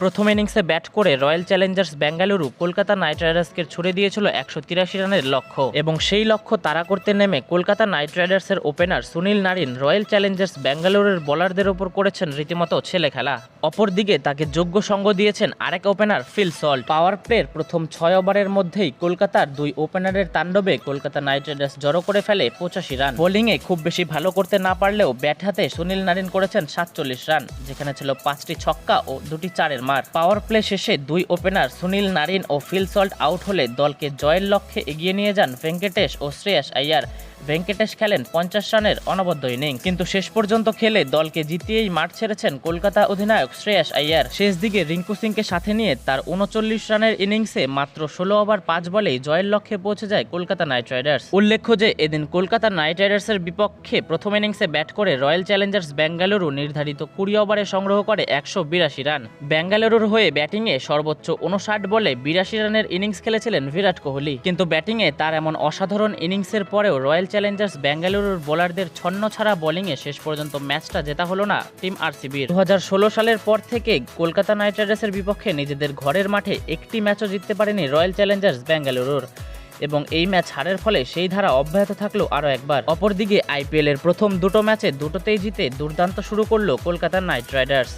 প্রথম ইনিংসে ব্যাট করে Royal Challengers Bengaluru Kolkata Knight রাইডার্সকে ছুড়ে দিয়েছিল ১৮৩ রানের লক্ষ্য এবং সেই লক্ষ্য তাড়া করতে নেমে কলকাতা নাইট রাইডার্সের opener Sunil Narine Royal Challengers বেঙ্গালুরুর বোলারদের ওপর করেছেন রীতিমতো ছেলে খেলা। অপরদিকে তাকে যোগ্য সঙ্গ দিয়েছেন আরেক ওপেনার ফিল সল্ট। পাওয়ার প্লের প্রথম ৬ ওভারের মধ্যেই কলকাতার দুই ওপেনারের তাণ্ডবে কলকাতা নাইট রাইডার্স জড়ো করে ফেলে ৮৫ রান। বোলিংয়ে খুব বেশি ভালো করতে না পারলেও ব্যাট হাতে সুনীল নারিন করেছেন ৪৭ রান, যেখানে ছিল ৫টি ছক্কা ও ২টি চারের মার। পাওয়ার প্লে শেষে দুই ওপেনার সুনীল নারিন ও ফিল সল্ট আউট হলে দলকে জয়ের লক্ষ্যে এগিয়ে নিয়ে যান ভেঙ্কটেশ ও শ্রেয়াস আইয়ার। ভেঙ্কটেশ খেলেন ৫০ রানের অনবদ্য ইনিংস, কিন্তু শেষ পর্যন্ত খেলে দলকে জিতিয়েই মাঠ ছেড়েছেন কলকাতা অধিনায়ক শ্রেয়াস আইয়ার। শেষ দিকে রিঙ্কু সিংকে সাথে নিয়ে তার ৩৯ রানের ইনিংসে মাত্র ১৬ ওভার ৫ বলেই জয়ের লক্ষ্যে পৌঁছে যায় কলকাতা নাইট রাইডার্স। উল্লেখ্য যে এদিন কলকাতা নাইট রাইডার্সের বিপক্ষে প্রথম ইনিংসে ব্যাট করে রয়্যাল চ্যালেঞ্জার্স বেঙ্গালুরু নির্ধারিত ২০ ওভারে সংগ্রহ করে ১৮২ রান। বেঙ্গালুরুর হয়ে ব্যাটিংয়ে সর্বোচ্চ ৫৯ বলে ৮২ রানের ইনিংস খেলেছিলেন বিরাট কোহলি, কিন্তু ব্যাটিংয়ে তার এমন অসাধারণ ইনিংসের পরেও রয়্যাল চ্যালেঞ্জার্স বেঙ্গালুরুর বোলারদের ছন্ন ছাড়া বোলিংয়ে শেষ পর্যন্ত ম্যাচটা জেতা হলো না টিম আরসিবির। ২০১৬ সালের পর থেকে কলকাতা নাইট রাইডার্সের বিপক্ষে নিজেদের ঘরের মাঠে একটি ম্যাচও জিততে পারেনি রয়্যাল চ্যালেঞ্জার্স বেঙ্গালুরুর, এবং এই ম্যাচ হারের ফলে সেই ধারা অব্যাহত থাকলো আরও একবার। অপরদিকে আইপিএলের প্রথম দুটো ম্যাচে দুটোতেই জিতে দুর্দান্ত শুরু করলো কলকাতা নাইট রাইডার্স।